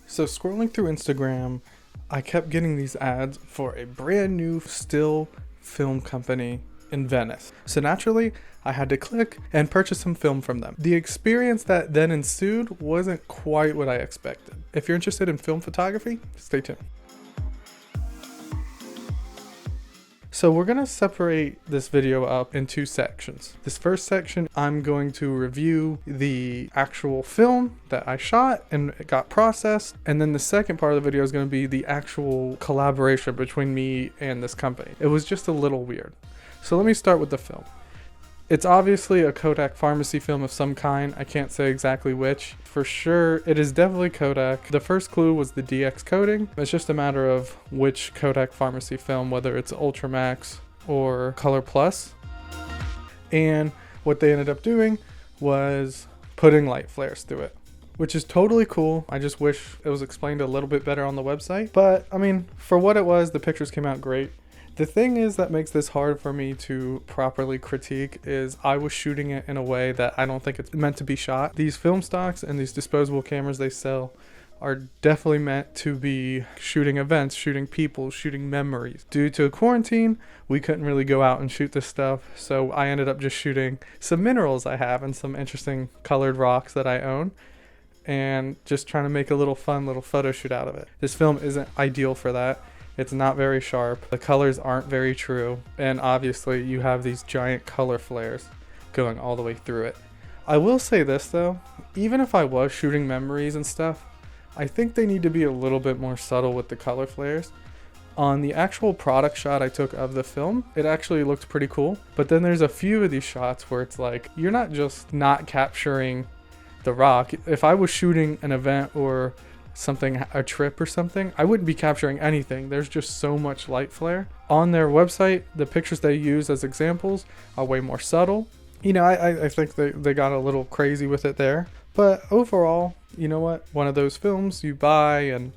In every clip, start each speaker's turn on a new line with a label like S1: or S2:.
S1: So scrolling through Instagram, I kept getting these ads for a brand new still film company in Venice. So naturally, I had to click and purchase some film from them. The experience that then ensued wasn't quite what I expected. If you're interested in film photography, stay tuned. So we're gonna separate this video up in two sections. This first section, I'm going to review the actual film that I shot and it got processed. And then the second part of the video is gonna be the actual collaboration between me and this company. It was just a little weird. So let me start with the film. It's obviously a Kodak pharmacy film of some kind. I can't say exactly which. For sure, it is definitely Kodak. The first clue was the DX coating. It's just a matter of which Kodak pharmacy film, whether it's Ultramax or Color Plus. And what they ended up doing was putting light flares through it, which is totally cool. I just wish it was explained a little bit better on the website. But I mean, for what it was, the pictures came out great. The thing is that makes this hard for me to properly critique is I was shooting it in a way that I don't think it's meant to be shot. These film stocks and these disposable cameras they sell are definitely meant to be shooting events, shooting people, shooting memories. Due to quarantine, we couldn't really go out and shoot this stuff, so I ended up just shooting some minerals I have and some interesting colored rocks that I own, and just trying to make a little fun little photo shoot out of it. This film isn't ideal for that. It's not very sharp. The colors aren't very true. And obviously you have these giant color flares going all the way through it. I will say this though, even if I was shooting memories and stuff, I think they need to be a little bit more subtle with the color flares. On the actual product shot I took of the film, it actually looked pretty cool. But then there's a few of these shots where it's like, you're not just not capturing the rock. If I was shooting an event or something, a trip or something, I wouldn't be capturing anything. There's just so much light flare. On their website, the pictures they use as examples are way more subtle. You know, I think they got a little crazy with it there. But overall, you know what? One of those films you buy and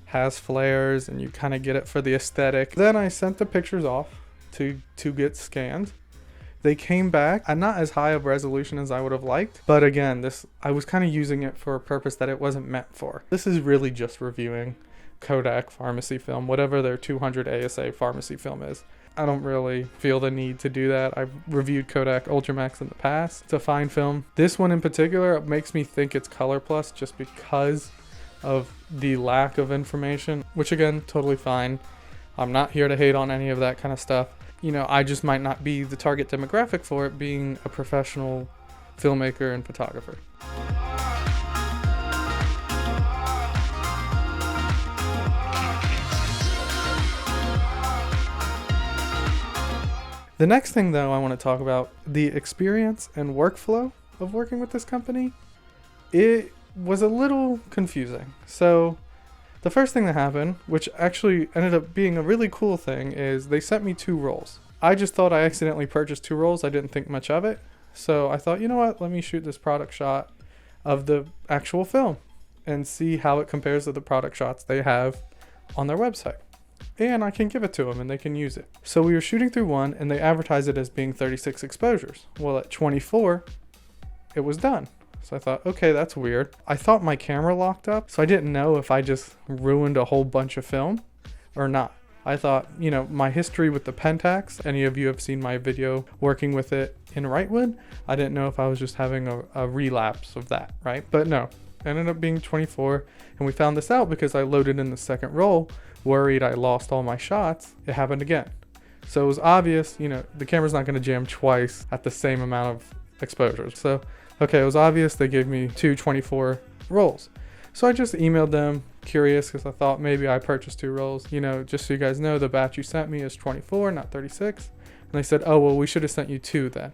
S1: has flares and you kind of get it for the aesthetic. Then I sent the pictures off to get scanned. They came back at not as high of resolution as I would have liked. But again, I was kind of using it for a purpose that it wasn't meant for. This is really just reviewing Kodak pharmacy film, whatever their 200 ASA pharmacy film is. I don't really feel the need to do that. I've reviewed Kodak Ultramax in the past. It's a fine film. This one in particular makes me think it's Color Plus just because of the lack of information, which again, totally fine. I'm not here to hate on any of that kind of stuff. You know, I just might not be the target demographic for it, being a professional filmmaker and photographer. The next thing though I want to talk about, the experience and workflow of working with this company. It was a little confusing. So the first thing that happened, which actually ended up being a really cool thing, is they sent me 2 rolls. I just thought I accidentally purchased 2 rolls. I didn't think much of it. So I thought, you know what, let me shoot this product shot of the actual film and see how it compares to the product shots they have on their website. And I can give it to them and they can use it. So we were shooting through one and they advertised it as being 36 exposures. Well, at 24, it was done. So I thought, okay, that's weird. I thought my camera locked up, so I didn't know if I just ruined a whole bunch of film or not. I thought, you know, my history with the Pentax, any of you have seen my video working with it in Rightwood, I didn't know if I was just having a relapse of that, right? But no, it ended up being 24, and we found this out because I loaded in the second roll, worried I lost all my shots. It happened again. So it was obvious, you know, the camera's not gonna jam twice at the same amount of exposures. So okay, it was obvious they gave me 2 24 rolls. So I just emailed them, curious, because I thought maybe I purchased 2 rolls. You know, just so you guys know, the batch you sent me is 24, not 36. And they said, oh, well, we should have sent you 2 then. And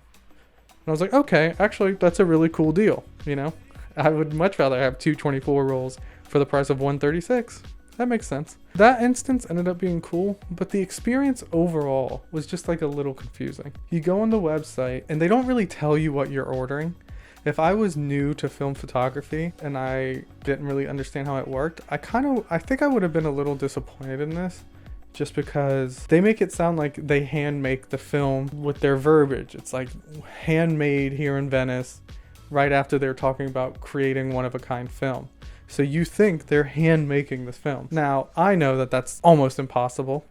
S1: I was like, okay, actually, that's a really cool deal, you know? I would much rather have 2 24 rolls for the price of 1 36. That makes sense. That instance ended up being cool, but the experience overall was just like a little confusing. You go on the website, and they don't really tell you what you're ordering. If I was new to film photography and I didn't really understand how it worked, I think I would have been a little disappointed in this, just because they make it sound like they hand make the film with their verbiage. It's like handmade here in Venice, right after they're talking about creating one of a kind film. So you think they're hand making this film. Now, I know that that's almost impossible,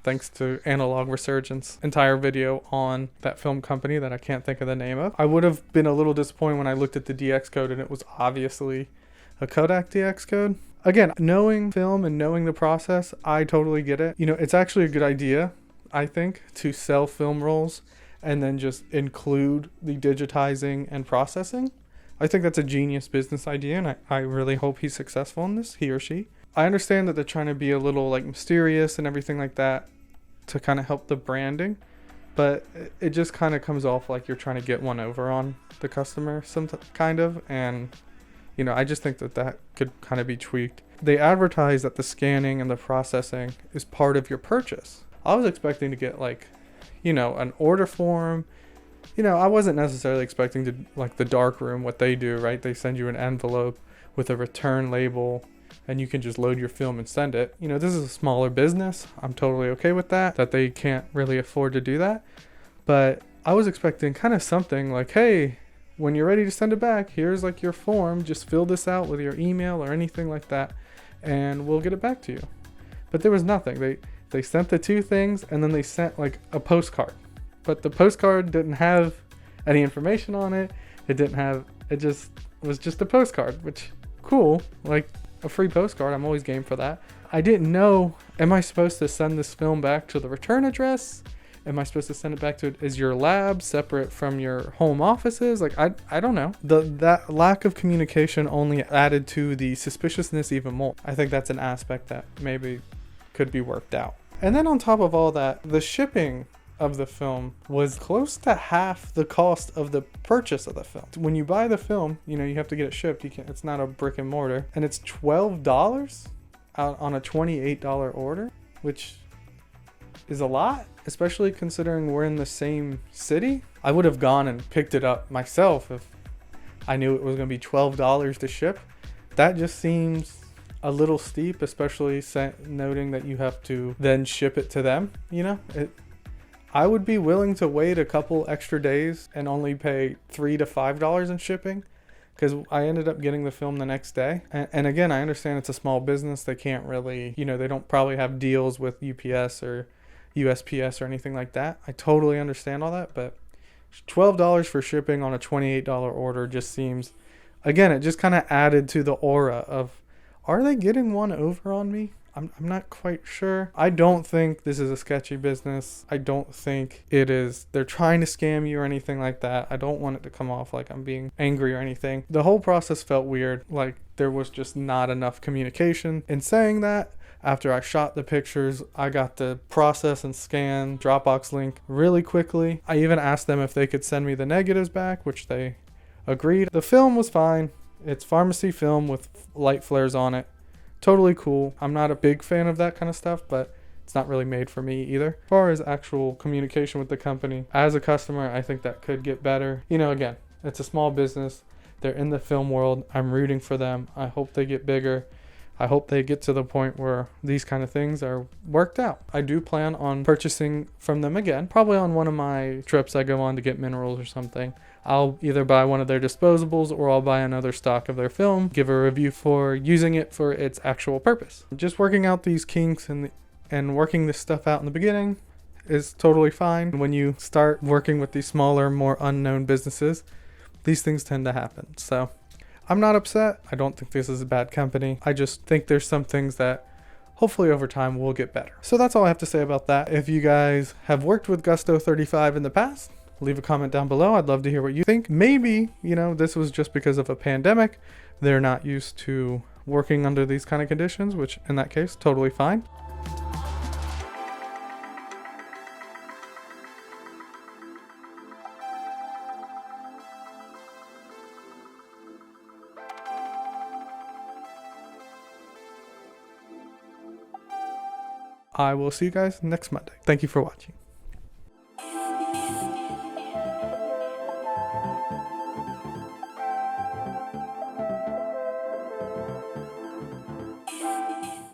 S1: thanks to Analog Resurgence entire video on that film company that I can't think of the name of. I would have been a little disappointed when I looked at the DX code and it was obviously a Kodak DX code. Again, knowing film and knowing the process, I totally get it. You know, it's actually a good idea, I think, to sell film rolls and then just include the digitizing and processing. I think that's a genius business idea, and I really hope he's successful in this, he or she. I understand that they're trying to be a little like mysterious and everything like that to kind of help the branding, but it just kind of comes off like you're trying to get one over on the customer, kind of, and you know, I just think that could kind of be tweaked. They advertise that the scanning and the processing is part of your purchase. I was expecting to get like, you know, an order form. You know, I wasn't necessarily expecting to like the dark room, what they do, right? They send you an envelope with a return label and you can just load your film and send it. You know, this is a smaller business. I'm totally okay with that they can't really afford to do that. But I was expecting kind of something like, hey, when you're ready to send it back, here's like your form. Just fill this out with your email or anything like that, and we'll get it back to you. But there was nothing. They sent the two things, and then they sent like a postcard. But the postcard didn't have any information on it. It just was just a postcard, which cool. Like a free postcard. I'm always game for that. I didn't know, am I supposed to send this film back to the return address? Am I supposed to send it back to is your lab separate from your home offices? Like, I don't know. That lack of communication only added to the suspiciousness even more. I think that's an aspect that maybe could be worked out. And then on top of all that, the shipping of the film was close to half the cost of the purchase of the film. When you buy the film, you know, you have to get it shipped. It's not a brick and mortar. And it's $12 out on a $28 order, which is a lot, especially considering we're in the same city. I would have gone and picked it up myself if I knew it was going to be $12 to ship. That just seems a little steep, especially noting that you have to then ship it to them. You know, I would be willing to wait a couple extra days and only pay $3 to $5 in shipping, because I ended up getting the film the next day. And again, I understand it's a small business. They can't really, you know, they don't probably have deals with UPS or USPS or anything like that. I totally understand all that, but $12 for shipping on a $28 order just seems, again, it just kind of added to the aura of, are they getting one over on me? I'm not quite sure. I don't think this is a sketchy business. I don't think it is. They're trying to scam you or anything like that. I don't want it to come off like I'm being angry or anything. The whole process felt weird. Like there was just not enough communication. In saying that, after I shot the pictures, I got the process and scan Dropbox link really quickly. I even asked them if they could send me the negatives back, which they agreed. The film was fine. It's pharmacy film with light flares on it. Totally cool. I'm not a big fan of that kind of stuff, but it's not really made for me either. As far as actual communication with the company, as a customer, I think that could get better. You know, again, it's a small business. They're in the film world. I'm rooting for them. I hope they get bigger. I hope they get to the point where these kind of things are worked out. I do plan on purchasing from them again, probably on one of my trips I go on to get minerals or something. I'll either buy one of their disposables or I'll buy another stock of their film, give a review for using it for its actual purpose. Just working out these kinks and working this stuff out in the beginning is totally fine. When you start working with these smaller, more unknown businesses, these things tend to happen. So I'm not upset. I don't think this is a bad company. I just think there's some things that hopefully over time will get better. So that's all I have to say about that. If you guys have worked with Gusto35 in the past, leave a comment down below. I'd love to hear what you think. Maybe, you know, this was just because of a pandemic. They're not used to working under these kind of conditions, which in that case, totally fine. I will see you guys next Monday. Thank you for watching.